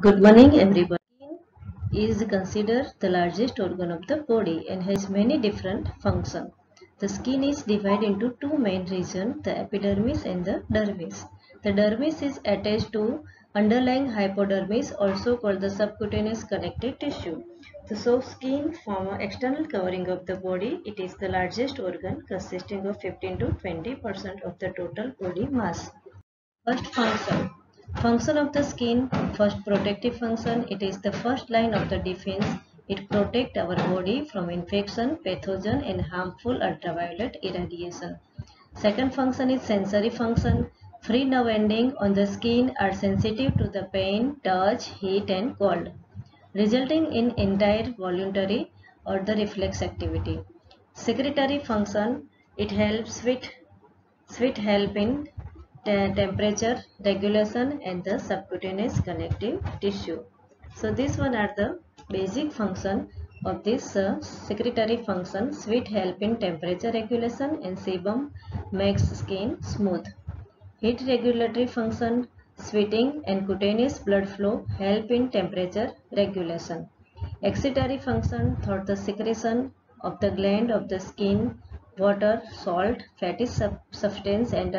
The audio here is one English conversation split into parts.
Good morning, everybody. Skin is considered the largest organ of the body and has many different functions. The skin is divided into two main regions, the epidermis and the dermis. The dermis is attached to underlying hypodermis, also called the subcutaneous connective tissue. The soft skin forms an external covering of the body. It is the largest organ, consisting of 15 to 20% of the total body mass. First function. Function of the skin. First protective function. It is the first line of the defense. It protects our body from infection, pathogen and harmful ultraviolet irradiation. Second function is sensory function. Free nerve endings on the skin are sensitive to the pain, touch, heat and cold, resulting in entire voluntary or the reflex activity. Secretory function. It helps with Sweat help in temperature regulation and the subcutaneous connective tissue. So these one are the basic function of this secretory function. Sweat help in temperature regulation and sebum makes skin smooth. Heat regulatory function. Sweating and cutaneous blood flow help in temperature regulation. Excitatory function thought the secretion of the gland of the skin, water, salt, fatty substance and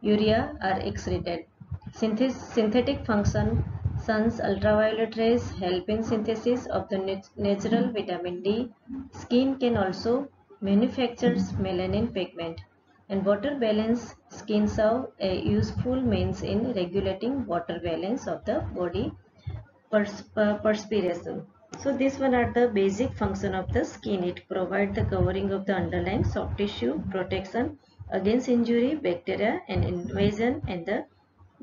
urea are excreted. Synthetic function. Sun's ultraviolet rays help in synthesis of the natural vitamin D. Skin can also manufacture melanin pigment. And water balance. Skin serve a useful means in regulating water balance of the body perspiration. So these one are the basic function of the skin. It provides the covering of the underlying soft tissue, protection against injury, bacteria and invasion and the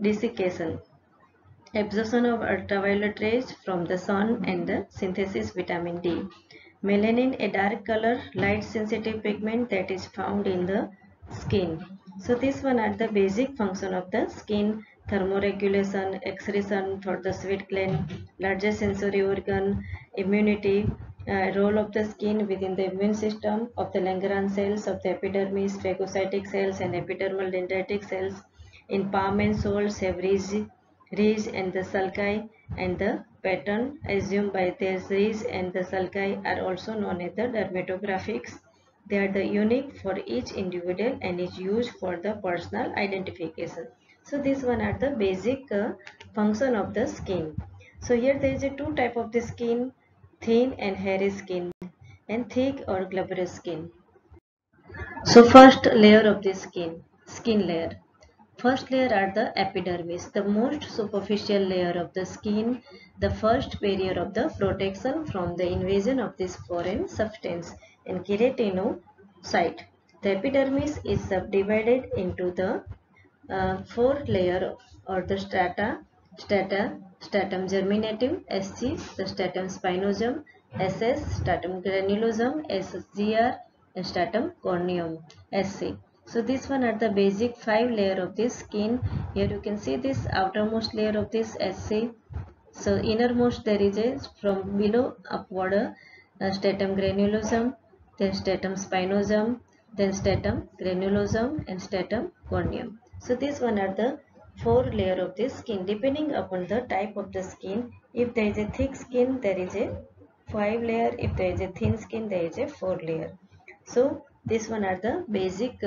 desiccation. Absorption of ultraviolet rays from the sun and the synthesis vitamin D. Melanin, a dark color, light sensitive pigment that is found in the skin. So this one are the basic function of the skin: thermoregulation, excretion for the sweat gland, larger sensory organ, immunity, role of the skin within the immune system, of the Langerhans cells, of the epidermis, phagocytic cells and epidermal dendritic cells. In palm and soles have ridge and the sulci, and the pattern assumed by these ridge and the sulci are also known as the dermatographics. They are the unique for each individual and is used for the personal identification. So these one are the basic function of the skin. So here there is a two type of the skin: thin and hairy skin and thick or glabrous skin. So first layer of the skin layer. First layer are the epidermis, the most superficial layer of the skin, the first barrier of the protection from the invasion of this foreign substance and keratinocyte. The epidermis is subdivided into the four layer or the stratum germinative, SG, the stratum spinosum, SS, stratum granulosum, SGR, and stratum corneum, SC. So this one are the basic five layer of this skin. Here you can see this outermost layer of this SC. So innermost there is a from below upward stratum granulosum, then stratum spinosum, then stratum granulosum and stratum corneum. So these one are the four layer of the skin. Depending upon the type of the skin, if there is a thick skin, there is a five layer. If there is a thin skin, there is a four layer. So this one are the basic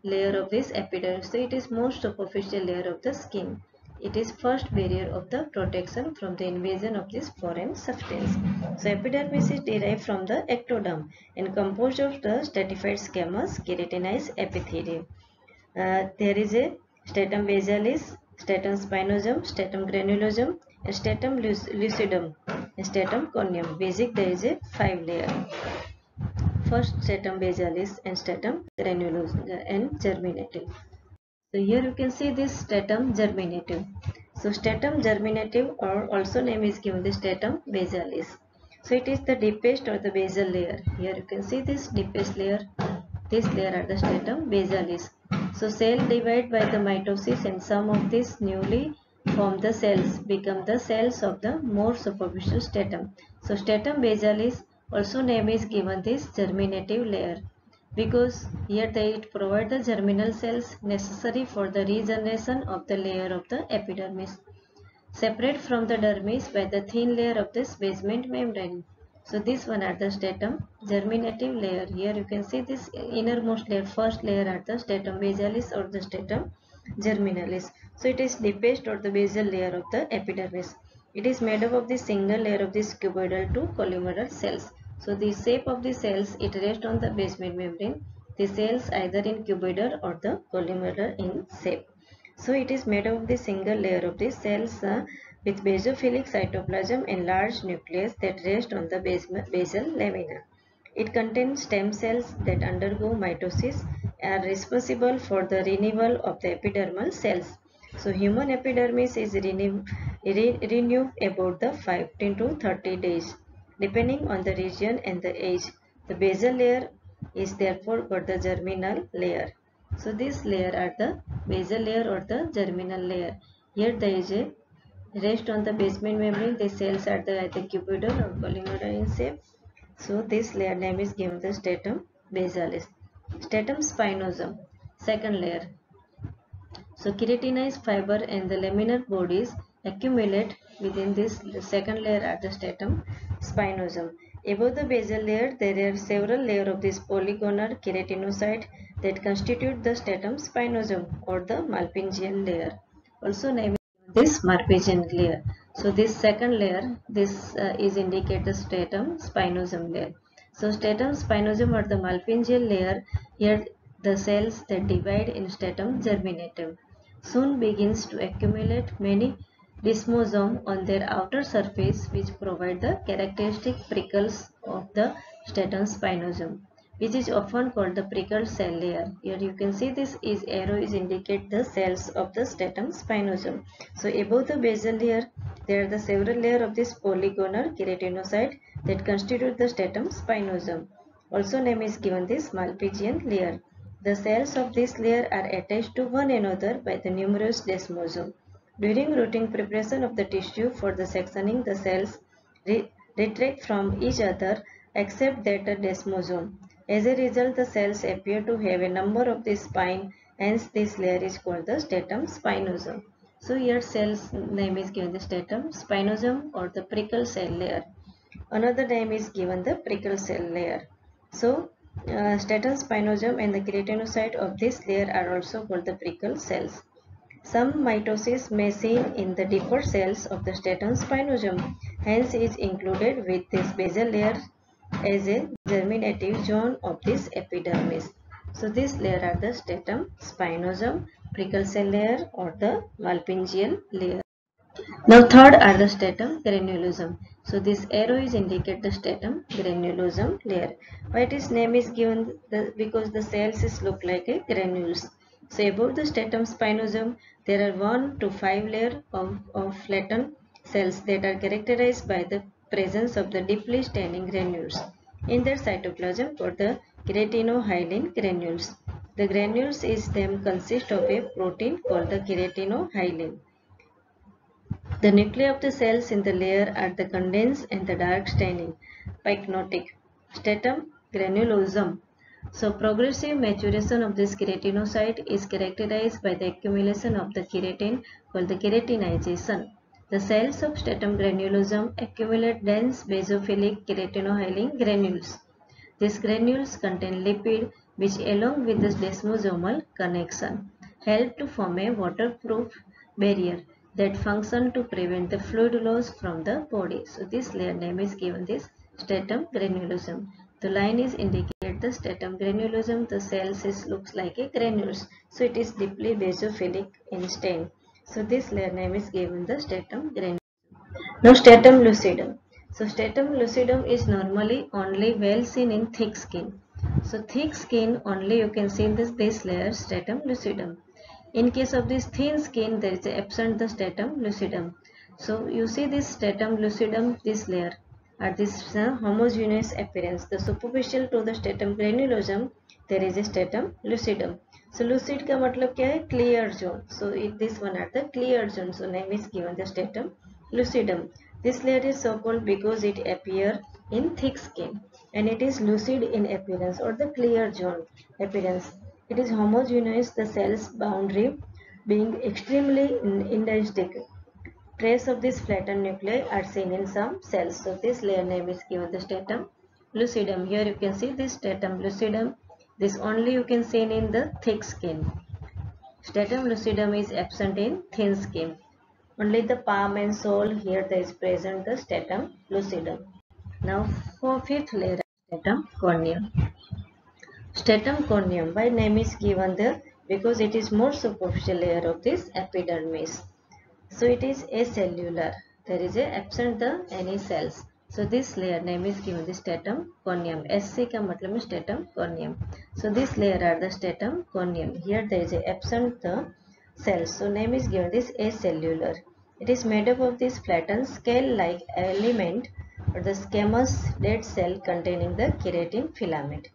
layer of this epidermis. So it is most superficial layer of the skin. It is first barrier of the protection from the invasion of this foreign substance. So epidermis is derived from the ectoderm and composed of the stratified squamous keratinized epithelium. There is a stratum basalis, stratum spinosum, stratum granulosum, and stratum lucidum, and stratum corneum. Basic there is a five layer. First stratum basalis and stratum granulosum and germinative. So here you can see this stratum germinative. So stratum germinative or also name is given the stratum basalis. So it is the deepest or the basal layer. Here you can see this deepest layer. This layer are the stratum basalis. So cell divide by the mitosis and some of these newly formed the cells become the cells of the more superficial stratum. So stratum basalis also name is given this germinative layer, because here it provide the germinal cells necessary for the regeneration of the layer of the epidermis. separate from the dermis by the thin layer of this basement membrane. So this one are the stratum germinative layer. Here you can see this innermost layer, first layer are the stratum basalis or the stratum germinalis. So it is deepest or the basal layer of the epidermis. It is made up of the single layer of this cuboidal to columnar cells. So the shape of the cells, it rests on the basement membrane. The cells either in cuboidal or the columnar in shape. So it is made of the single layer of the cells with basophilic cytoplasm and large nucleus that rest on the basal lamina. It contains stem cells that undergo mitosis and are responsible for the renewal of the epidermal cells. So human epidermis is renewed about the 15 to 30 days depending on the region and the age. The basal layer is therefore called the germinal layer. So this layer are the basal layer or the germinal layer. Here there is a rest on the basement membrane. The cells are the either cuboidal or columnar in shape. So this layer name is given the stratum basalis. Stratum spinosum, second layer. So keratinized fiber and the laminar bodies accumulate within this second layer at the stratum spinosum. Above the basal layer, there are several layers of this polygonal keratinocyte that constitute the stratum spinosum or the Malpighian layer. Also named this Malpighian layer. So this second layer, this is indicate the stratum spinosum layer. So stratum spinosum or the Malpighian layer, here the cells that divide in stratum germinative soon begins to accumulate many desmosome on their outer surface which provide the characteristic prickles of the stratum spinosum, which is often called the prickled cell layer. Here you can see this is arrow is indicate the cells of the stratum spinosum. So above the basal layer, there are the several layers of this polygonal keratinocyte that constitute the stratum spinosum. Also name is given this Malpighian layer. The cells of this layer are attached to one another by the numerous desmosome. During routine preparation of the tissue for the sectioning, the cells retract from each other except that a desmosome. As a result, the cells appear to have a number of the spine, hence this layer is called the stratum spinosum. So here cells name is given the stratum spinosum or the prickle cell layer. Another name is given the prickle cell layer. So stratum spinosum and the keratinocyte of this layer are also called the prickle cells. Some mitosis may seen in the deeper cells of the stratum spinosum, hence is included with this basal layer as a germinative zone of this epidermis. So this layer are the stratum spinosum, prickle cell layer or the Malpighian layer. Now third are the stratum granulosum. So this arrow is indicate the stratum granulosum layer. Why its name is given because the cells look like a granules. So above the stratum spinosum there are 1 to 5 layers of flattened cells that are characterized by the presence of the deeply staining granules in their cytoplasm or the keratinohyaline granules. The granules is them consist of a protein called the keratinohyaline. The nuclei of the cells in the layer are the condensed and the dark staining, pycnotic, stratum granulosum. So progressive maturation of this keratinocyte is characterized by the accumulation of the keratin called the keratinization. The cells of stratum granulosum accumulate dense basophilic keratinohyaline granules. These granules contain lipid which along with this desmosomal connection help to form a waterproof barrier that function to prevent the fluid loss from the body. So this layer name is given this stratum granulosum. The line is indicate the stratum granulosum. The cells looks like a granules. So it is deeply basophilic in stain. So this layer name is given the stratum granulosum. Now stratum lucidum. So stratum lucidum is normally only well seen in thick skin. So thick skin only you can see in this layer stratum lucidum. In case of this thin skin, there is absent the stratum lucidum. So you see this stratum lucidum, this layer, are this homogeneous appearance. The superficial to the stratum granulosum, there is a stratum lucidum. So lucid का मतलब क्या है? Clear zone. So this one are the clear zone. So name is given the stratum lucidum. This layer is so called because it appear in thick skin and it is lucid in appearance or the clear zone appearance. It is homogeneous, the cell's boundary being extremely indenstic. trace of this flattened nuclei are seen in some cells. So this layer name is given the stratum lucidum. Here you can see this stratum lucidum. This only you can see in the thick skin. Stratum lucidum is absent in thin skin. Only the palm and sole, here there is present the stratum lucidum. Now for fifth layer, stratum corneum. Stratum corneum, by name is given there because it is more superficial layer of this epidermis. So it is acellular. There is a absent the any cells. So this layer name is given the stratum corneum. SC का मतलब है stratum corneum. So this layer are the stratum corneum. Here there is a absent the cells. So name is given this acellular. It is made up of this flattened scale-like element or the squamous dead cell containing the keratin filament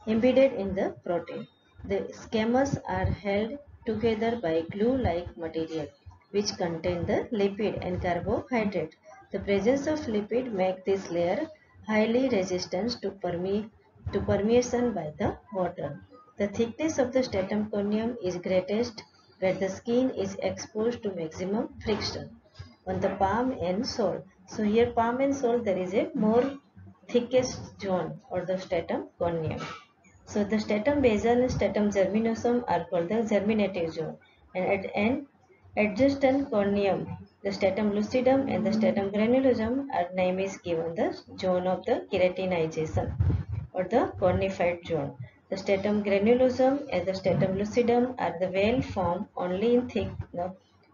embedded in the protein. The squamous are held together by glue-like material which contain the lipid and carbohydrate. The presence of lipid makes this layer highly resistant to permeation by the water. The thickness of the stratum corneum is greatest where the skin is exposed to maximum friction on the palm and sole. So here palm and sole there is a more thickest zone or the stratum corneum. So the stratum basal and stratum germinosum are called the germinative zone, and at an adjacent corneum, the stratum lucidum and the stratum granulosum are name is given the zone of the keratinization or the cornified zone. The stratum granulosum and the stratum lucidum are the well formed only in thick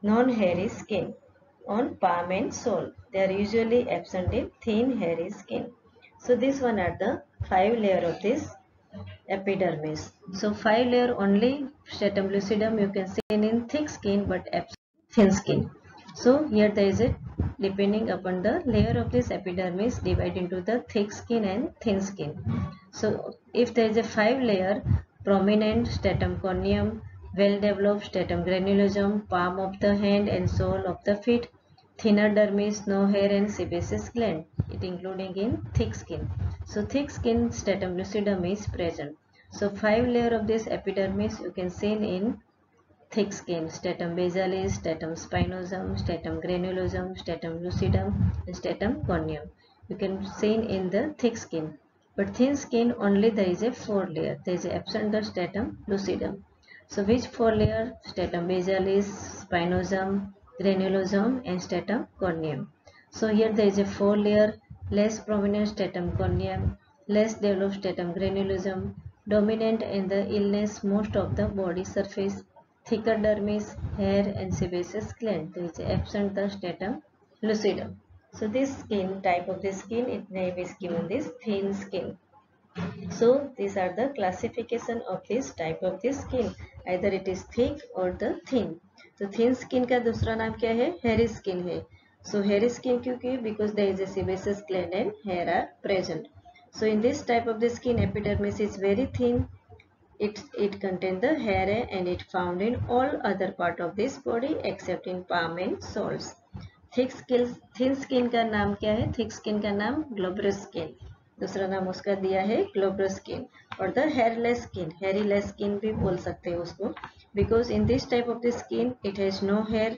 non-hairy skin on palm and sole. They are usually absent in thin hairy skin. So this one are the 5 layer of this epidermis. So 5 layer only stratum lucidum you can see in thick skin but absent thin skin. So here there is a depending upon the layer of this epidermis divide into the thick skin and thin skin. So if there is a 5 layer prominent stratum corneum, well developed stratum granulosum, palm of the hand and sole of the feet, thinner dermis, no hair and sebaceous gland, it including in thick skin. So thick skin stratum lucidum is present. So 5 layer of this epidermis you can see in thick skin: stratum basalis, stratum spinosum, stratum granulosum, stratum lucidum and stratum corneum. You can see in the thick skin. But thin skin only there is a 4 layer. There is absent the stratum lucidum. So which 4 layer? Stratum basalis, spinosum, granulosum and stratum corneum. So here there is a 4 layer, less prominent stratum corneum, less developed stratum granulosum, dominant in the illness most of the body surface, thicker dermis, hair and sebaceous gland. There is absent the stratum lucidum. So this skin type of the skin, its name is given this thin skin. So these are the classification of this type of the skin. Either it is thick or the thin. तो thin skin का दूसरा नाम क्या है? Hairy skin है. So hairy skin क्योंकि because there is a sebaceous gland and hair are present. So in this type of the skin, epidermis is very thin. It contains the hair and it found in all other part of this body except in palm and soles. Thin skin का नाम क्या है? Thick skin का नाम glabrous skin. दूसरा नाम उसका दिया है glabrous skin. और the hairless skin, hairyless skin भी बोल सकते हैं उसको. Because in this type of the skin, it has no hair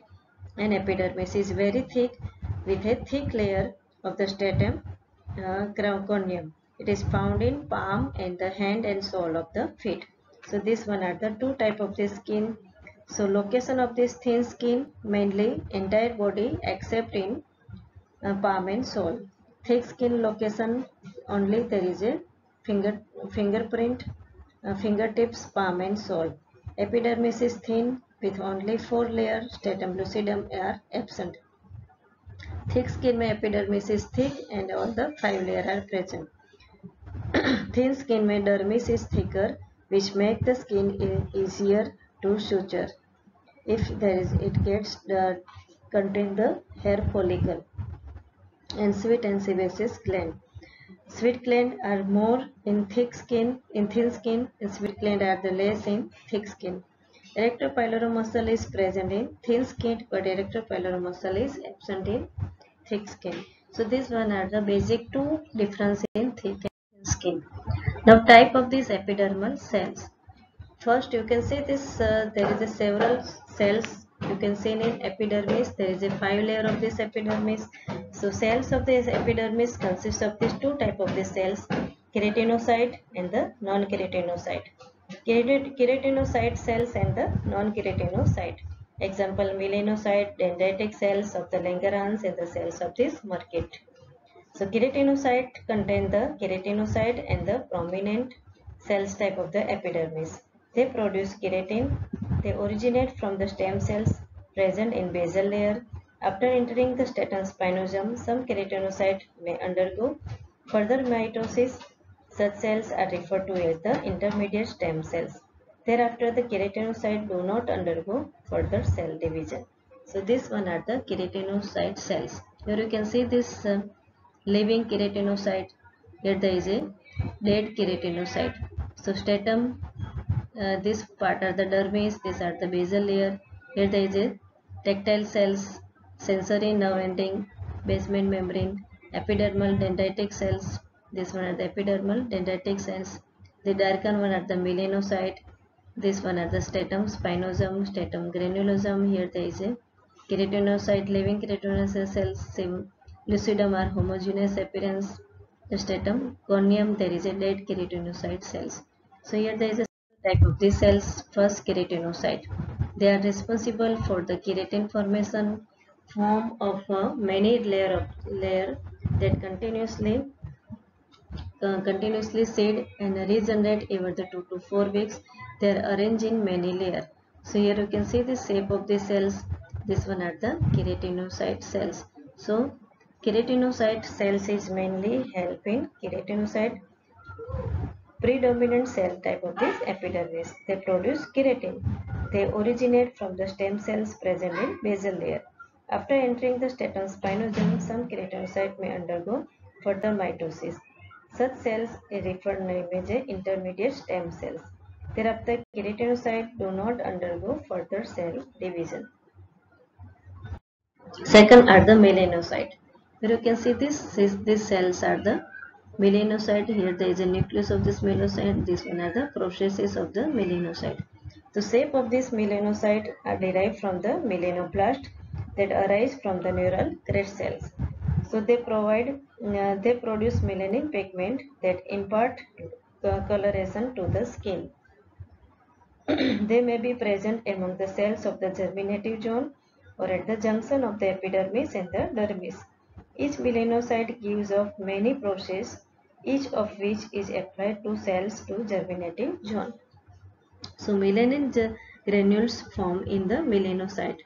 and epidermis is very thick with a thick layer of the stratum corneum. It is found in palm and the hand and sole of the feet. So this one are the 2 type of the skin. So location of this thin skin mainly entire body except in palm and sole. Thick skin location only there is a fingerprint, fingertips, palm and sole. Epidermis is thin with only 4 layers. Stratum lucidum are absent. Thick skin में epidermis is thick and all the 5 layers are present. Thin skin में dermis is thicker, which make the skin easier to suture. If there is, it gets contain the hair follicle and sweat and sebaceous gland. Sweat gland are more in thick skin, in thin skin, and sweat gland are the less in thick skin. Erector pylori muscle is present in thin skin, but erector pylori muscle is absent in thick skin. So these one are the basic 2 difference in thick and thin skin. Now type of these epidermal cells. First you can see this there is a several cells You can see in epidermis there is a 5 layer of this epidermis. So cells of this epidermis consist of these two type of the cells, keratinocyte and the non-keratinocyte. Keratinocyte cells and the non-keratinocyte. Example, melanocyte, dendritic cells of the Langerhans and the cells of this Merkel. So keratinocyte contain the keratinocyte and the prominent cells type of the epidermis. They produce keratin. They originate from the stem cells present in basal layer. After entering the stratum spinosum, some keratinocyte may undergo further mitosis. Such cells are referred to as the intermediate stem cells. Thereafter, the keratinocyte do not undergo further cell division. So this one are the keratinocyte cells. Here you can see this living keratinocyte. Here there is a dead keratinocyte. So stratum, this part are the dermis, these are the basal layer. Here there is a tactile cells, sensory nerve ending, basement membrane, epidermal dendritic cells. This one are the epidermal dendritic cells. The darker one are the melanocyte. This one are the stratum spinosum, stratum granulosum. Here there is a keratinocyte, living keratinocyte cells. Lucidum are homogeneous appearance. The stratum corneum, there is a dead keratinocyte cells. So here there is a type of these cells. First, keratinocyte. They are responsible for the keratin formation, form of a many layer that continuously seed and regenerate every 2 to 4 weeks. They are arranged in many layers. So here you can see the shape of the cells. This one are the keratinocyte cells. So keratinocyte cells is mainly helping keratinocyte predominant cell type of this epidermis. They produce keratin. They originate from the stem cells present in basal layer. After entering the stratum spinosum, some keratinocyte may undergo further mitosis. Such cells are referred as intermediate stem cells. Thereafter, keratinocyte do not undergo further cell division. Second are the melanocyte. Here you can see these cells are the melanocyte. Here there is a nucleus of this melanocyte. These one are the processes of the melanocyte. The shape of this melanocyte are derived from the melanoblast that arise from the neural crest cells. So they produce melanin pigment that impart coloration to the skin. They may be present among the cells of the germinative zone or at the junction of the epidermis and the dermis. Each melanocyte gives off many processes, each of which is applied to cells to germinative zone. So melanin granules formed in the melanocyte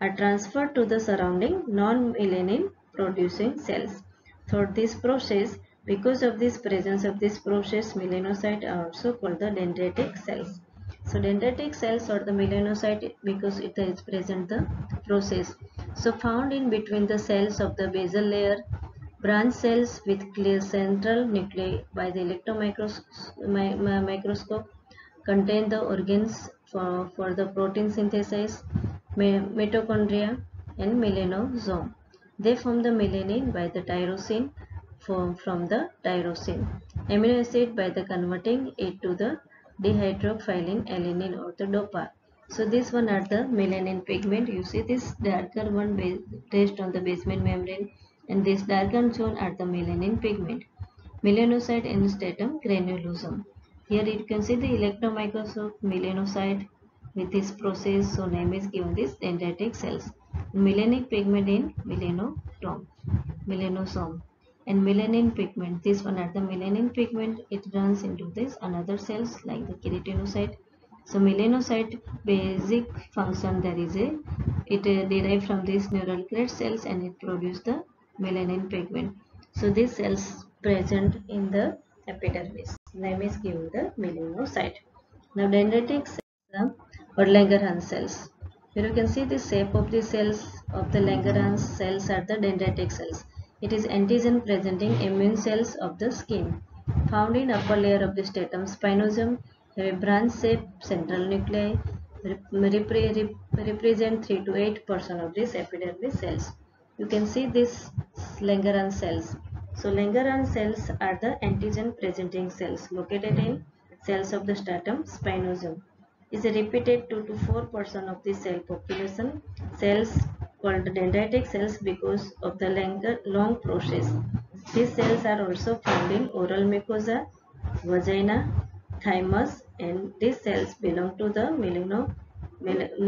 are transferred to the surrounding non-melanin producing cells. For this process, because of this presence of this process, melanocyte are also called the dendritic cells. So dendritic cells or the melanocyte because it is present the process. So found in between the cells of the basal layer, branch cells with clear central nuclei by the electron microscope contain the organs for the protein synthesis, mitochondria and melanosome. They form the melanin by the tyrosine from the tyrosine amino acid by the converting it to the dihydroxyphylline alanine or the DOPA. So this one are the melanin pigment. You see this darker one based on the basement membrane and this darker zone are the melanin pigment. Melanocyte and stratum granulosum. Here you can see the electron microscope melanocyte with this process. So name is given this dendritic cells. Melanic pigment in melanosome and melanin pigment. This one are the melanin pigment. It runs into this another cells like the keratinocyte. So melanocyte basic function there is a it derived from these neural crest cells and it produce the melanin pigment. So these cells present in the epidermis. Name is given the melanocyte. Now dendritic cells or Langerhans cells. Here you can see the shape of the cells of the Langerhans cells are the dendritic cells. It is antigen presenting immune cells of the skin. Found in upper layer of the stratum spinosum, have a branch shaped central nuclei represent 3 to 8% of this epidermis cells. You can see this Langerhans cells. So Langerhans cells are the antigen presenting cells located in cells of the stratum spinosum. is repeated 2 to 4% of the cell population. Cells called dendritic cells because of the long process. These cells are also found in oral mucosa, vagina, thymus, and these cells belong to the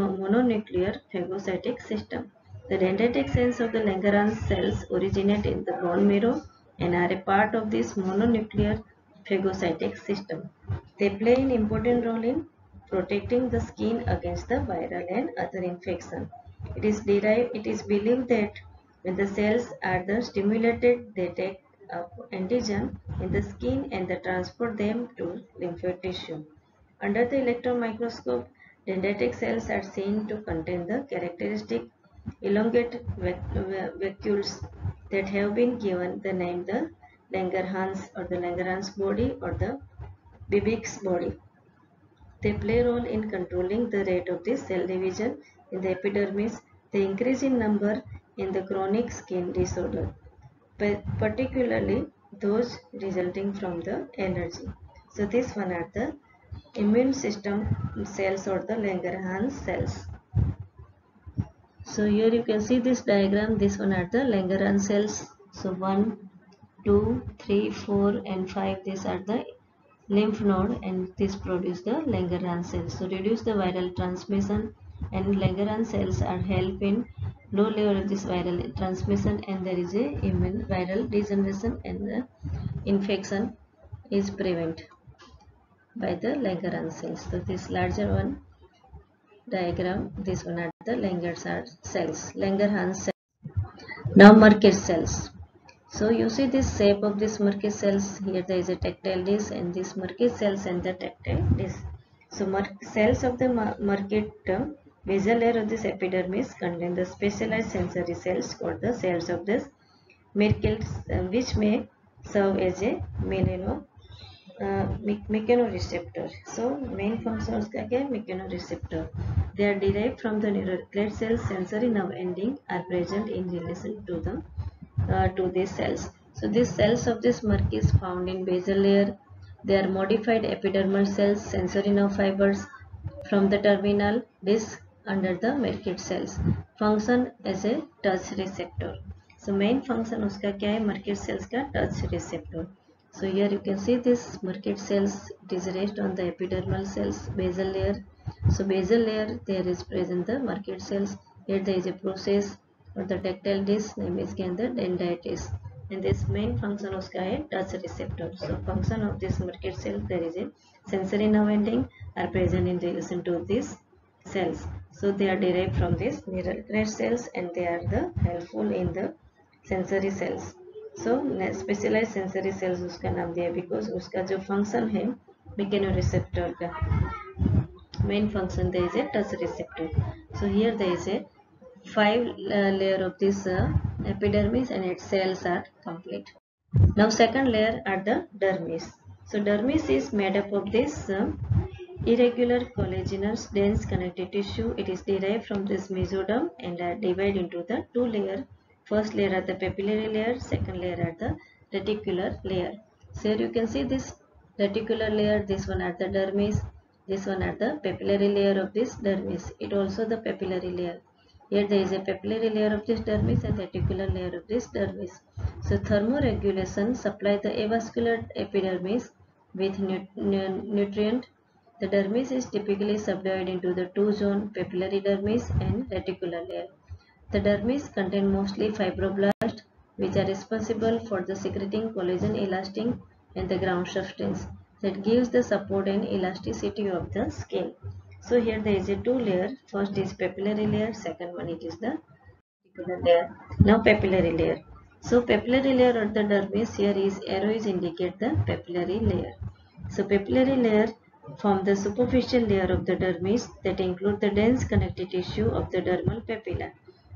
mononuclear phagocytic system. The dendritic cells of the Langerhans cells originate in the bone marrow and are a part of this mononuclear phagocytic system. They play an important role in protecting the skin against the viral and other infection. It is believed that when the cells are stimulated, they take up antigen in the skin and they transport them to lymphoid tissue. Under the electron microscope, dendritic cells are seen to contain the characteristic elongate vacuoles that have been given the name the Langerhans or the Langerhans body or the Bibik's body. They play a role in controlling the rate of the cell division in the epidermis. They increase in number in the chronic skin disorder, particularly those resulting from the allergy. So this one are the immune system cells or the Langerhans cells. So here you can see this diagram. This one are the Langerhans cells. So 1, 2, 3, 4 and 5, these are the lymph node and this produce the Langerhans cells. So reduce the viral transmission, and Langerhans cells are help in low level of this viral transmission, and there is a immune viral degeneration and the infection is prevented by the Langerhans cells. So this larger one diagram, this one are the Langerhans cells. Now Merkel cells. So you see this shape of this Merkel cells. Here there is a tactile disc and this Merkel cells and the tactile disc. So cells of the Merkel basal layer of this epidermis contain the specialized sensory cells called the cells of this Merkel, which may serve as a mechanoreceptor. So main function उसका क्या है? Mechanoreceptor. They are derived from the neural cells. Sensory nerve ending are present in relation to the to these cells. So these cells of this Merkel is found in basal layer. They are modified epidermal cells, sensory nerve fibers from the terminal disc under the Merkel cells. Function as a touch receptor. So main function उसका क्या है? Merkel cells का touch receptor. So here you can see this Merkel cells. It is raised on the epidermal cells, basal layer. So basal layer there is present the Merkel cells. Here there is a process or the tactile disc name is again the dendritis, and this main function uska hai touch receptor. So function of this Merkel cell, there is a sensory nerve ending are present in relation to these cells. So they are derived from these neural cells and they are the helpful in the sensory cells. So specialized sensory cells उसका नाम दिया because उसका जो function है mechanoreceptor का main function, there is a touch receptor. So here there is a 5 layer of this epidermis and its cells are complete. Now second layer are the dermis. So dermis is made up of this irregular collagenous dense connective tissue. It is derived from this mesoderm and are divided into the 2 layers. First layer are the papillary layer, second layer are the reticular layer. So here you can see this reticular layer, this one are the dermis, this one are the papillary layer of this dermis. It also the papillary layer. Here there is a papillary layer of this dermis and reticular layer of this dermis. So thermoregulation supply the avascular epidermis with nutrient. The dermis is typically subdivided into the 2 zones, papillary dermis and reticular layer. The dermis contain mostly fibroblasts, which are responsible for the secreting collagen, elastin and the ground substance that gives the support and elasticity of the skin. So here there is a 2 layer. First is papillary layer, second one it is the reticular layer. Now papillary layer. So papillary layer of the dermis, here is arrow is indicate the papillary layer. So papillary layer form the superficial layer of the dermis that include the dense connective tissue of the dermal papilla.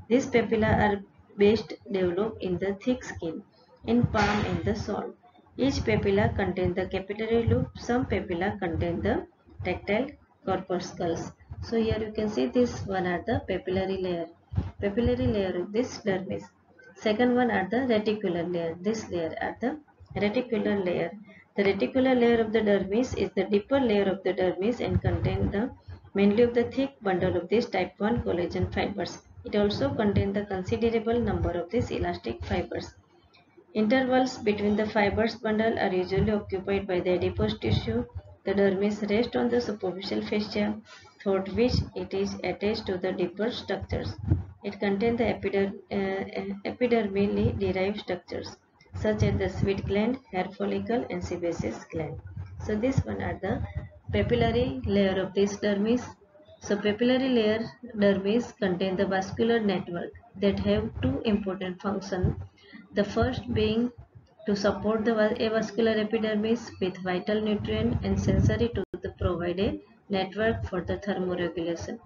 These papilla are best developed in the thick skin, in palm and the sole. Each papilla contains the capillary loop. Some papilla contain the tactile corpuscles. So here you can see this one are the papillary layer of this dermis. Second one are the reticular layer. This layer are the reticular layer. The reticular layer of the dermis is the deeper layer of the dermis and contain the mainly of the thick bundle of these type 1 collagen fibers. It also contains the considerable number of these elastic fibers. Intervals between the fibers bundle are usually occupied by the adipose tissue. The dermis rests on the superficial fascia, through which it is attached to the deeper structures. It contains the epidermally derived structures such as the sweat gland, hair follicle, and sebaceous gland. So this one are the papillary layer of this dermis. So papillary layer dermis contain the vascular network that have two important functions. The first being to support the avascular epidermis with vital nutrient and sensory to provide a network for the thermoregulation.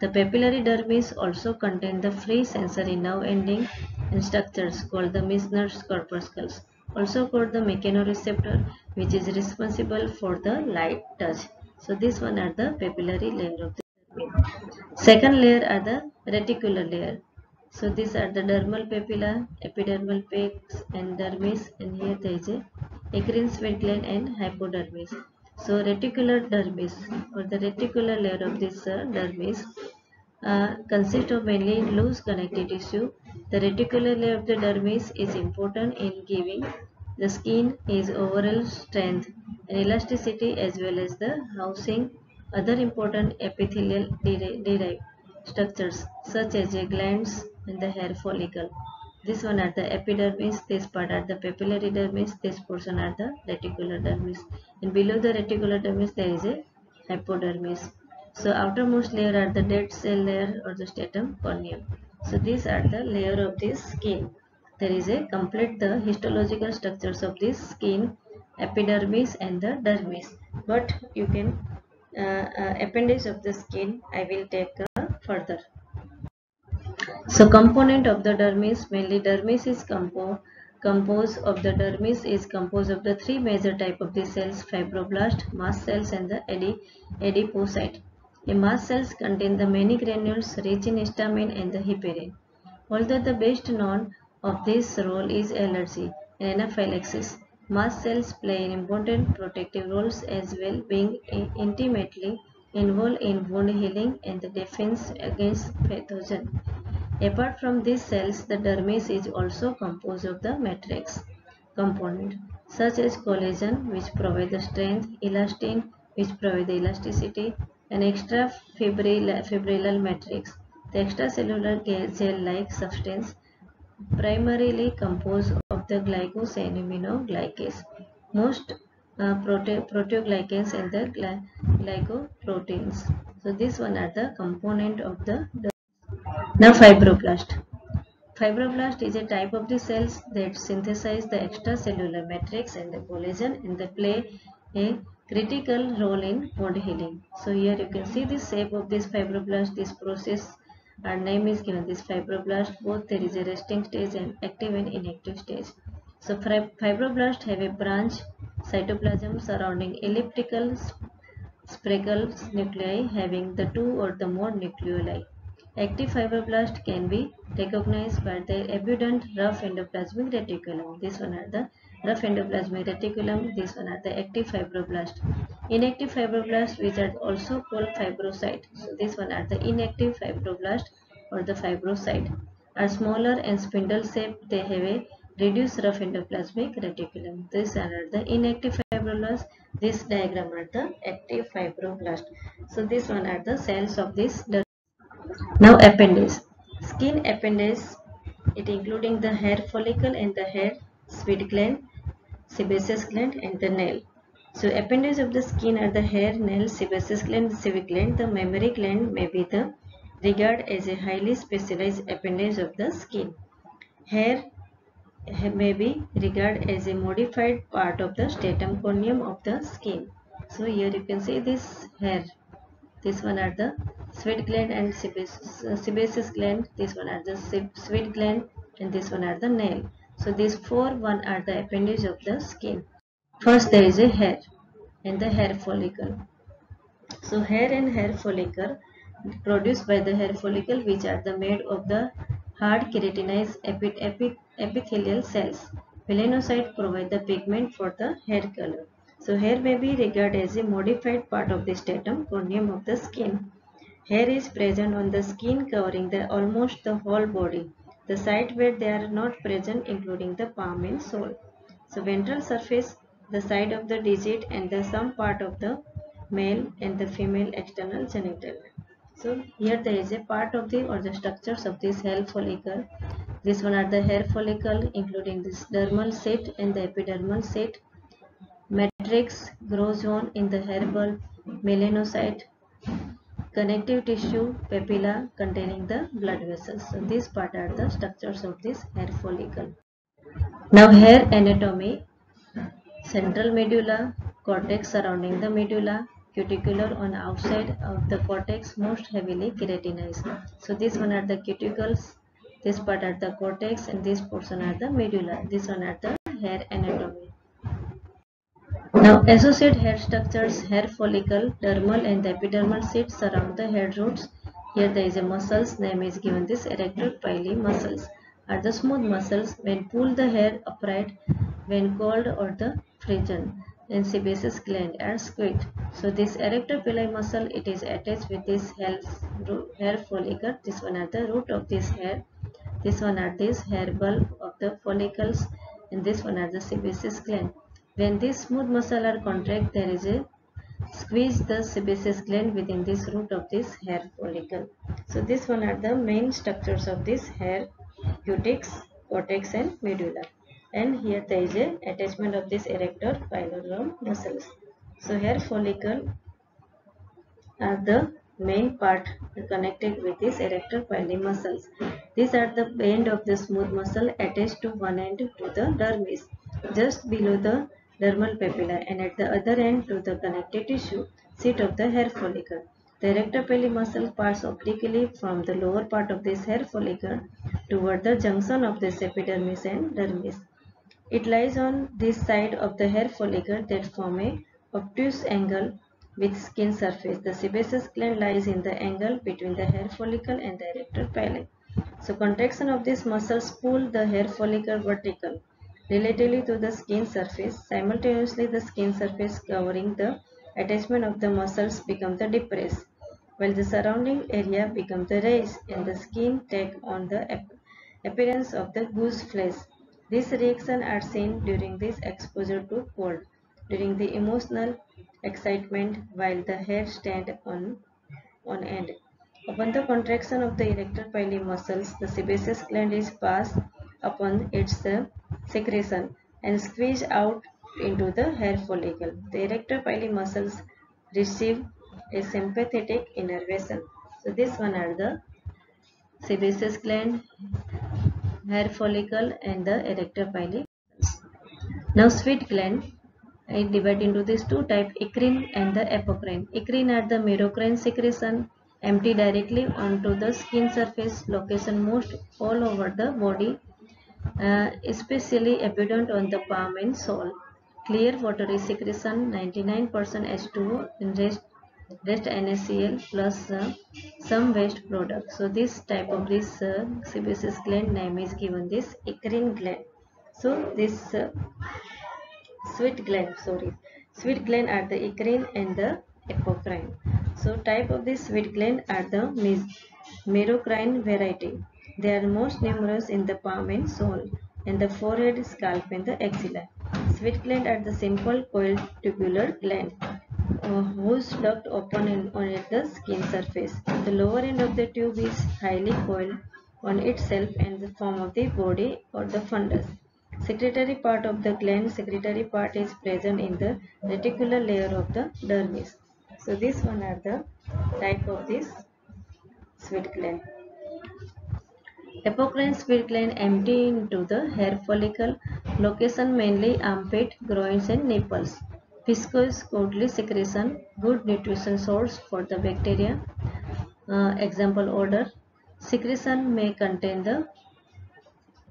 The papillary dermis also contain the free sensory nerve ending and structures called the Meissner's corpuscles, also called the mechanoreceptor, which is responsible for the light touch. So this one are the papillary layer of the dermis. Second layer are the reticular layer. So these are the dermal papilla, epidermal peaks and dermis, and here there is a eccrine sweat gland and hypodermis. So reticular dermis or the reticular layer of this dermis consists of mainly loose connective tissue. The reticular layer of the dermis is important in giving the skin its overall strength and elasticity as well as the housing other important epithelial derived structures such as the glands and the hair follicle. This one are the epidermis, this part are the papillary dermis, this portion are the reticular dermis. And below the reticular dermis there is a hypodermis. So outermost layer are the dead cell layer or the stratum corneum. So these are the layer of this skin. There is a complete the histological structures of this skin, epidermis and the dermis. But you can appendage of the skin I will take further. So component of the dermis, mainly dermis is composed of the dermis is composed of the three major type of the cells: fibroblast, mast cells and the adipocyte. The mast cells contain the many granules rich in histamine and the heparin. Although the best known of this role is allergy and anaphylaxis, mast cells play an important protective roles as well, being intimately involved in wound healing and the defense against pathogen. Apart from these cells, the dermis is also composed of the matrix component such as collagen, which provide the strength, elastin, which provide the elasticity, and extrafibrillary matrix. The extracellular gel-like substance primarily composed of the glycosaminoglycans. Most proteoglycans and the glycoproteins. So this one are the component of the dermis. Now fibroblast. Fibroblast is a type of the cells that synthesize the extracellular matrix and the collagen and they play a critical role in wound healing. So here you can see the shape of this fibroblast. This process our name is given this fibroblast. Both there is a resting stage and active and inactive stage. So fibroblasts have a branch cytoplasm surrounding elliptical spiral nuclei having the two or the more nucleoli. Active fibroblasts can be recognized by their abundant rough endoplasmic reticulum. This one are the rough endoplasmic reticulum. This one are the active fibroblasts. Inactive fibroblasts, which are also called fibrocyte. So this one are the inactive fibroblast or the fibrocyte. Are smaller and spindle shaped. They have a reduced rough endoplasmic reticulum. These are the inactive fibroblasts. This diagram are the active fibroblast. So this one are the cells of this. Now appendage. Skin appendage, it including the hair follicle and the hair, sweat gland, sebaceous gland and the nail. So appendage of the skin are the hair, nail, sebaceous gland, civic gland. The mammary gland may be the regarded as a highly specialized appendage of the skin. Hair may be regarded as a modified part of the stratum corneum of the skin. So here you can see this hair. This one are the sweat gland and sebaceous gland. This one are the sweat gland and this one are the nail. So these one are the appendage of the skin. First there is a hair and the hair follicle. So hair and hair follicle produced by the hair follicle, which are the made of the hard keratinized epithelial cells. Melanocytes provide the pigment for the hair color. So hair may be regarded as a modified part of the stratum corneum of the skin. Hair is present on the skin covering almost the whole body. The site where they are not present including the palm and sole. So ventral surface, the side of the digit and the some part of the male and the female external genital. So here there is a part of the or the structures of this hair follicle. This one are the hair follicle including this dermal sheath and the epidermal sheath. Matrix grows on in the hair bulb, melanocyte, connective tissue, papilla containing the blood vessels. So these part are the structures of this hair follicle. Now hair anatomy, central medulla, cortex surrounding the medulla, cuticular on outside of the cortex most heavily keratinized. So these one are the cuticles, this part are the cortex and this portion are the medulla. This one are the hair anatomy. Now associate hair structures, hair follicle, dermal and the epidermal sheath surround the hair roots. Here there is a muscles, name is given this erector pili muscles. Are the smooth muscles when pull the hair upright when cold or the frozen. And sebaceous gland are squeezed. So this erector pili muscle, it is attached with this hair follicle. This one are the root of this hair. This one are this hair bulb of the follicles and this one are the sebaceous gland. When these smooth muscle are contract, there is a squeeze the sebaceous gland within this root of this hair follicle. So this one are the main structures of this hair, cutics, cortex and medulla. And here there is a attachment of this erector pili muscles. So hair follicle are the main part connected with this erector pili muscles. These are the end of the smooth muscle attached to one end to the dermis, just below the dermal papilla and at the other end to the connective tissue, seat of the hair follicle. The erector pili muscle passes obliquely from the lower part of this hair follicle toward the junction of this epidermis and dermis. It lies on this side of the hair follicle that form a obtuse angle with skin surface. The sebaceous gland lies in the angle between the hair follicle and the erector pili. So contraction of these muscles pull the hair follicle vertical relatively to the skin surface. Simultaneously, the skin surface covering the attachment of the muscles becomes the depressed, while the surrounding area becomes the raised and the skin take on the appearance of the goose flesh. These reactions are seen during this exposure to cold, during the emotional excitement while the hair stands on end. Upon the contraction of the erector pili muscles, the sebaceous gland is passed upon its secretion and squeezed out into the hair follicle. The erector pili muscles receive a sympathetic innervation. So this one are the sebaceous gland, hair follicle and the erector pili. Now sweat gland, I divide into these two types, eccrine and the apocrine. Eccrine are the merocrine secretion empty directly onto the skin surface, location most all over the body, especially evident on the palm and sole. Clear watery secretion 99% H2O and rest NaCl plus some waste product. So this type of this sebaceous gland name is given this eccrine gland. So this sweat gland are the eccrine and the apocrine. So type of this sweat gland are the merocrine variety. They are most numerous in the palm and sole and the forehead, scalp and the axilla. Sweat gland are the simple coiled tubular gland whose duct open on the skin surface. The lower end of the tube is highly coiled on itself and the form of the body or the fundus. Secretory part of the gland, secretory part is present in the reticular layer of the dermis. So this one are the type of this sweat gland. Apocrine sweat gland empty into the hair follicle, location mainly armpit, groins and nipples. Viscous coldly secretion, good nutrition source for the bacteria. Example odor. Secretion may contain the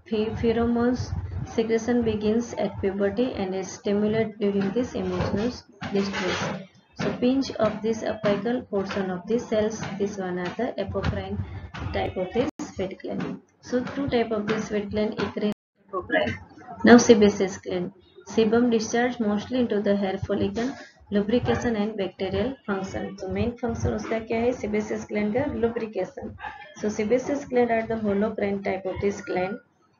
pheromones. Secretion begins at puberty and is stimulated during this emotional distress. So pinch of this apical portion of the cells, this one are the apocrine type of this sweat gland. So two type of this sweat gland, eccrine and apocrine. Now sebaceous gland. Sebum discharge mostly into the hair follicle, lubrication and bacterial function. So main function उसका क्या है? Sebaceous gland का lubrication. So sebaceous gland are the holocrine type of this gland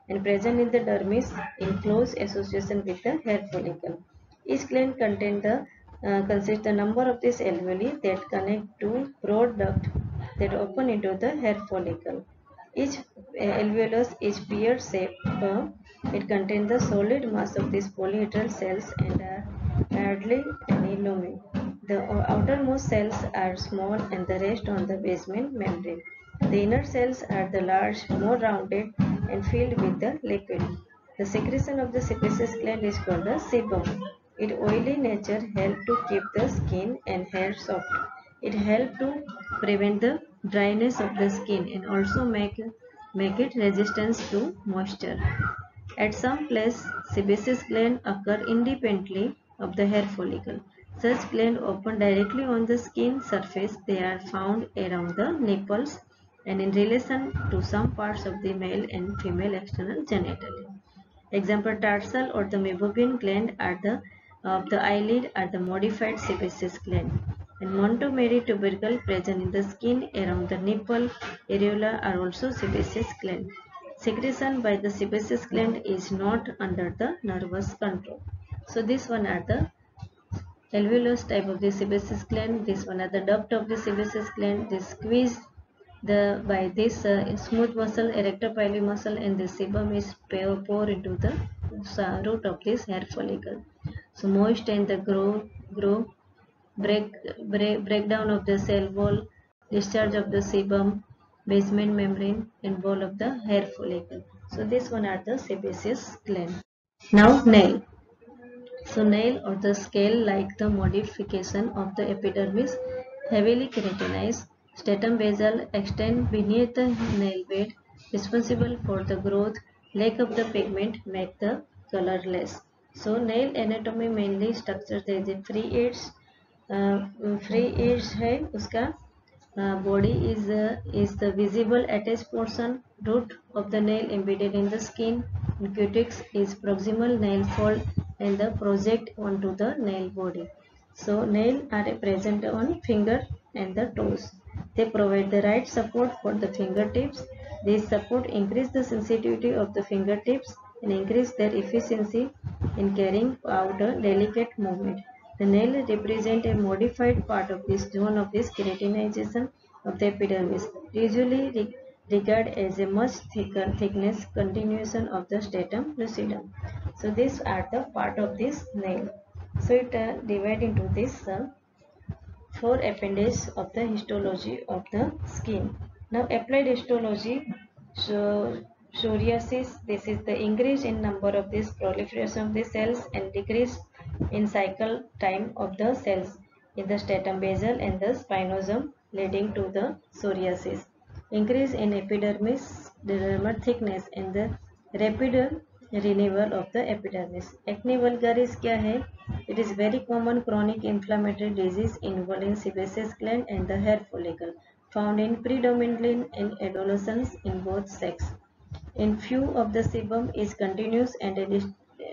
and present in the dermis in close association with the hair follicle. Each gland consists the number of these alveoli that connect to broad duct that open into the hair follicle. Each alveolus is pear-shaped. It contains the solid mass of these polyhedral cells and are hardly any lumen. The outermost cells are small and the rest on the basement membrane. The inner cells are the large, more rounded and filled with the liquid. The secretion of the sebaceous gland is called the sebum. Its oily nature helps to keep the skin and hair soft. It helps to prevent the dryness of the skin and also make it resistant to moisture. At some place, sebaceous glands occur independently of the hair follicle. Such glands open directly on the skin surface. They are found around the nipples and in relation to some parts of the male and female external genitalia. Example, tarsal or the meibomian gland of the eyelid are the modified sebaceous gland. And Montgomery tubercle present in the skin around the nipple areola are also sebaceous gland. Secretion by the sebaceous gland is not under the nervous control. So this one are the alveolus type of the sebaceous gland. This one are the duct of the sebaceous gland. They squeeze by this smooth muscle, erector pili muscle, and the sebum is pour into the root of this hair follicle. So moist and the breakdown of the cell wall, discharge of the sebum, basement membrane, and wall of the hair follicle. So this one are the sebaceous gland. Now nail. So nail or the scale like the modification of the epidermis, heavily keratinized. Stratum basal extend beneath the nail bed, responsible for the growth. Lack of the pigment make the color less. So nail anatomy mainly structure there is a free edge है उसका body is the visible attached portion. Root of the nail embedded in the skin. Cutics is proximal nail fold and the project onto the nail body. So nail are present on finger and the toes. They provide the right support for the fingertips. This support increase the sensitivity of the fingertips and increase their efficiency in carrying out a delicate movement. The nail represent a modified part of this zone of this keratinization of the epidermis, usually regarded as a much thicker thickness continuation of the stratum lucidum. So these are the part of this nail. So it divide into this four appendages of the histology of the skin. Now applied histology, so psoriasis, this is the increase in number of this proliferation of the cells and decrease in cycle time of the cells in the stratum basal and the spinosum leading to the psoriasis. Increase in epidermis, dermal thickness and the rapid renewal of the epidermis. Acne vulgaris क्या है? It is very common chronic inflammatory disease involving sebaceous gland and the hair follicle, found in predominantly in adolescents in both sex. In few of the sebum is continuous and a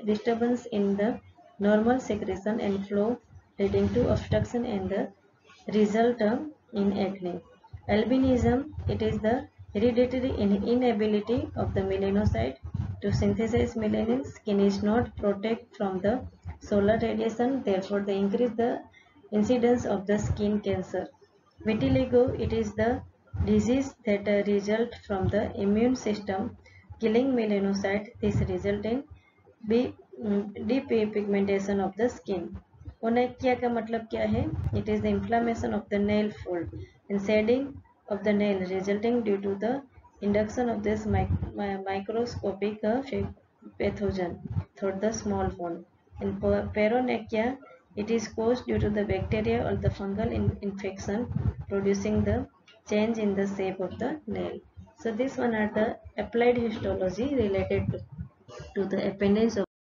disturbance in the normal secretion and flow leading to obstruction and the result in acne. Albinism, it is the hereditary inability of the melanocyte to synthesize melanin. Skin is not protected from the solar radiation, therefore they increase the incidence of the skin cancer. Vitiligo, it is the disease that result from the immune system killing melanocyte. This result in depigmentation of the skin. ओनैकिया का मतलब क्या है? It is the inflammation of the nail fold and shedding of the nail resulting due to the induction of this microscopic pathogen through the small bone. In paronychia, it is caused due to the bacteria or the fungal infection producing the change in the shape of the nail. So this one are the applied histology related to the appendage of